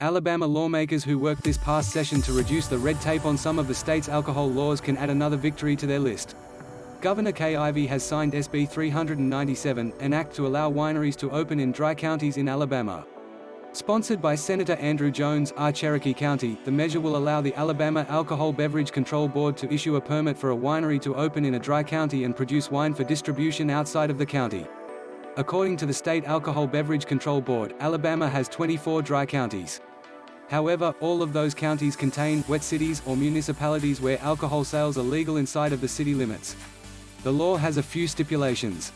Alabama lawmakers who worked this past session to reduce the red tape on some of the state's alcohol laws can add another victory to their list. Governor Kay Ivey has signed SB 397, an act to allow wineries to open in dry counties in Alabama. Sponsored by Senator Andrew Jones, R. Cherokee County, the measure will allow the Alabama Alcohol Beverage Control Board to issue a permit for a winery to open in a dry county and produce wine for distribution outside of the county. According to the State Alcohol Beverage Control Board, Alabama has 24 dry counties. However, all of those counties contain wet cities or municipalities where alcohol sales are legal inside of the city limits. The law has a few stipulations.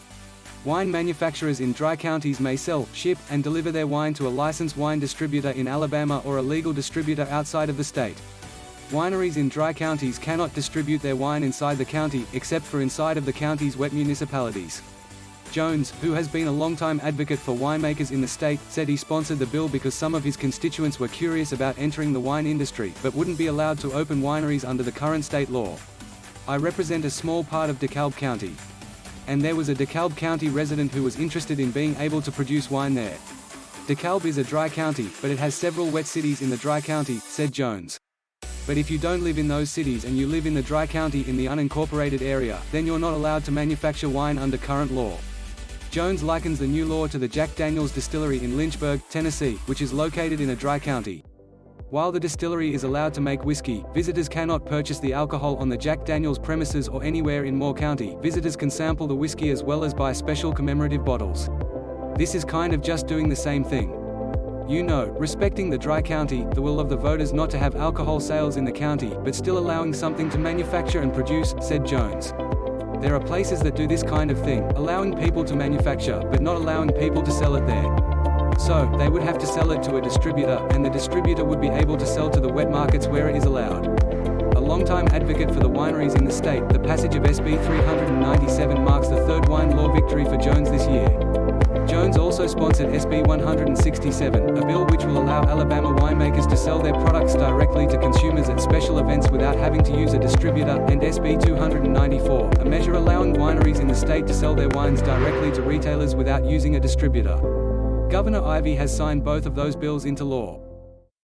Wine manufacturers in dry counties may sell, ship, and deliver their wine to a licensed wine distributor in Alabama or a legal distributor outside of the state. Wineries in dry counties cannot distribute their wine inside the county, except for inside of the county's wet municipalities. Jones, who has been a longtime advocate for winemakers in the state, said he sponsored the bill because some of his constituents were curious about entering the wine industry, but wouldn't be allowed to open wineries under the current state law. I represent a small part of DeKalb County. And there was a DeKalb County resident who was interested in being able to produce wine there. DeKalb is a dry county, but it has several wet cities in the dry county, said Jones. But if you don't live in those cities and you live in the dry county in the unincorporated area, then you're not allowed to manufacture wine under current law. Jones likens the new law to the Jack Daniel's distillery in Lynchburg, Tennessee, which is located in a dry county. While the distillery is allowed to make whiskey, visitors cannot purchase the alcohol on the Jack Daniel's premises or anywhere in Moore County. Visitors can sample the whiskey as well as buy special commemorative bottles. This is kind of just doing the same thing. You know, respecting the dry county, the will of the voters not to have alcohol sales in the county, but still allowing something to manufacture and produce, said Jones. There are places that do this kind of thing, allowing people to manufacture, but not allowing people to sell it there. So, they would have to sell it to a distributor, and the distributor would be able to sell to the wet markets where it is allowed. A longtime advocate for the wineries in the state, the passage of SB 397 marks the third wine law victory for Jones this year. Jones also sponsored SB 167, a bill which will allow Alabama winemakers to sell their products directly to consumers at special events without having to use a distributor, and SB 294, a measure allowing wineries in the state to sell their wines directly to retailers without using a distributor. Governor Ivey has signed both of those bills into law.